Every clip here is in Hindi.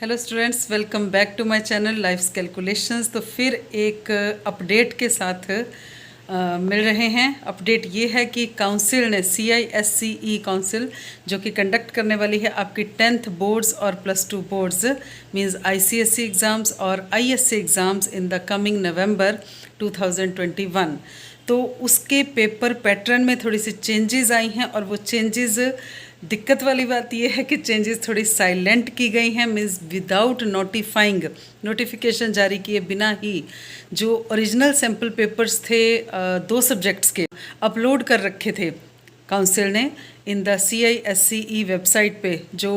Hello students, welcome back to my channel life's calculations. तो फिर एक अपडेट के साथ मिल रहे हैं। अपडेट ये है कि काउंसिल ने CISCE काउंसिल जो कि कंडक्ट करने वाली है आपकी 10th बोर्ड्स और +2 बोर्ड्स मींस ICSE एग्ज़ाम्स और ISC exams in the coming November 2021। तो उसके पेपर पैटर्न में थोड़ी सी चेंजेस आई हैं और वो चेंजेस, दिक्कत वाली बात यह है कि चेंजेस थोड़ी साइलेंट की गई हैं, मीन्स विदाउट नोटिफाइंग, नोटिफिकेशन जारी किए बिना ही जो ओरिजिनल सैम्पल पेपर्स थे 2 सब्जेक्ट्स के अपलोड कर रखे थे काउंसिल ने इन द CISCE वेबसाइट पे। जो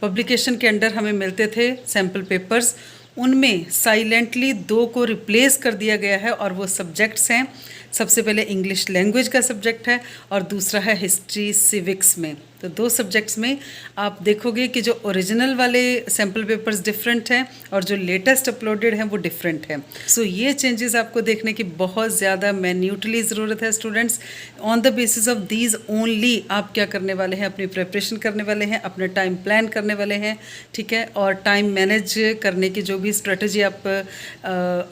पब्लिकेशन के अंडर हमें मिलते थे सैम्पल पेपर्स, उनमें साइलेंटली 2 को रिप्लेस कर दिया गया है और वो सब्जेक्ट्स हैं, सबसे पहले इंग्लिश लैंग्वेज का सब्जेक्ट है और दूसरा है हिस्ट्री सिविक्स में। तो 2 सब्जेक्ट्स में आप देखोगे कि जो ओरिजिनल वाले सैम्पल पेपर्स डिफरेंट हैं और जो लेटेस्ट अपलोडेड हैं वो डिफरेंट हैं। सो ये चेंजेस आपको देखने की बहुत ज़्यादा मैन्यूटली ज़रूरत है students. On the basis of these only आप क्या करने वाले हैं, अपनी प्रिपरेशन करने वाले हैं, अपना टाइम प्लान करने वाले हैं, ठीक है। और टाइम मैनेज करने की जो भी स्ट्रेटजी आप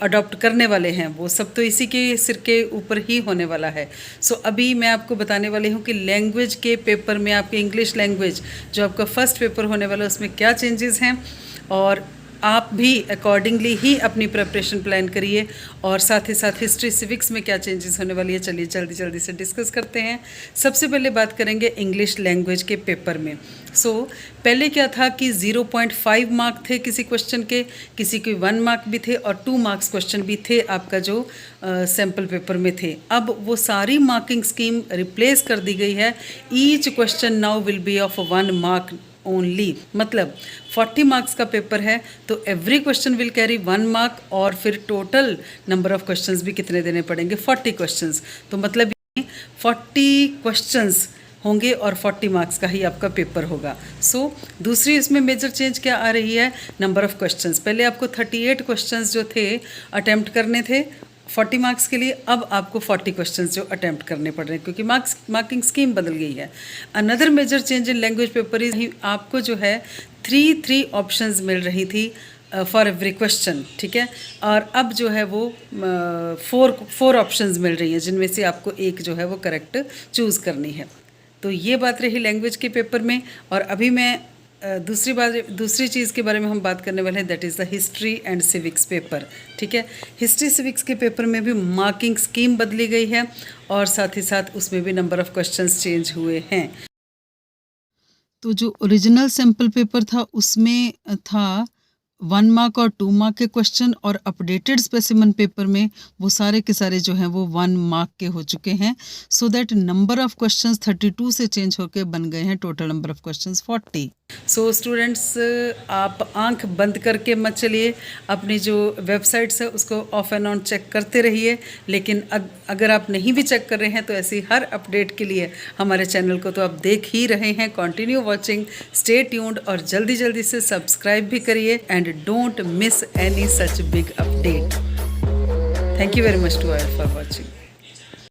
अडॉप्ट करने वाले हैं वो सब तो इसी के सिर के ऊपर ही होने वाला है। सो अभी मैं आपको बताने वाली हूँ कि लैंग्वेज के पेपर में आपके इंग्लिश लैंग्वेज जो आपका फर्स्ट पेपर होने वाला है उसमें क्या चेंजेस हैं, और आप भी अकॉर्डिंगली ही अपनी प्रिपरेशन प्लान करिए। और साथ ही साथ हिस्ट्री सिविक्स में क्या चेंजेस होने वाली है, चलिए जल्दी जल्दी से डिस्कस करते हैं। सबसे पहले बात करेंगे इंग्लिश लैंग्वेज के पेपर में। पहले क्या था कि 0.5 मार्क थे किसी क्वेश्चन के, किसी के 1 मार्क भी थे और 2 मार्क्स क्वेश्चन भी थे आपका जो सैम्पल पेपर में थे। अब वो सारी मार्किंग स्कीम रिप्लेस कर दी गई है। Each question now will be of 1 mark only, मतलब 40 मार्क्स का पेपर है तो every question will carry 1 mark, और फिर टोटल नंबर ऑफ क्वेश्चंस भी कितने देने पड़ेंगे, 40 क्वेश्चंस। तो मतलब 40 क्वेश्चंस होंगे और 40 मार्क्स का ही आपका पेपर होगा। दूसरी इसमें मेजर चेंज क्या आ रही है, नंबर ऑफ क्वेश्चंस। पहले आपको 38 क्वेश्चंस जो थे अटैम्प्ट करने थे 40 मार्क्स के लिए, अब आपको 40 क्वेश्चंस जो अटैम्प्ट करने पड़ रहे हैं क्योंकि मार्किंग स्कीम बदल गई है। Another major change in language paper is आपको जो है 3 ऑप्शंस मिल रही थी फॉर एवरी क्वेश्चन, ठीक है। और अब जो है वो 4 ऑप्शंस मिल रही हैं जिनमें से आपको एक जो है वो करेक्ट चूज़ करनी है। तो ये बात रही लैंग्वेज के पेपर में। और अभी मैं दूसरी चीज़ के बारे में हम बात करने वाले हैं, that is the history and civics paper, ठीक है। हिस्ट्री सिविक्स के पेपर में भी मार्किंग स्कीम बदली गई है और साथ ही साथ उसमें भी नंबर ऑफ क्वेश्चंस चेंज हुए हैं। तो जो ओरिजिनल सैम्पल पेपर था उसमें था 1 मार्क और 2 मार्क के क्वेश्चन, और अपडेटेड स्पेसिमन पेपर में वो सारे के सारे जो हैं वो 1 मार्क के हो चुके हैं। So that number of questions 32 से चेंज होकर बन गए हैं total number of questions 40। So students, आप आंख बंद करके मत चलिए, अपनी जो वेबसाइट्स है उसको ऑफ एंड ऑन चेक करते रहिए। लेकिन अगर आप नहीं भी चेक कर रहे हैं तो ऐसी हर अपडेट के लिए हमारे चैनल को तो आप देख ही रहे हैं। कंटिन्यू वॉचिंग, स्टे ट्यून्ड और जल्दी जल्दी से सब्सक्राइब भी करिए and don't miss any such big update. Thank you very much to all for watching.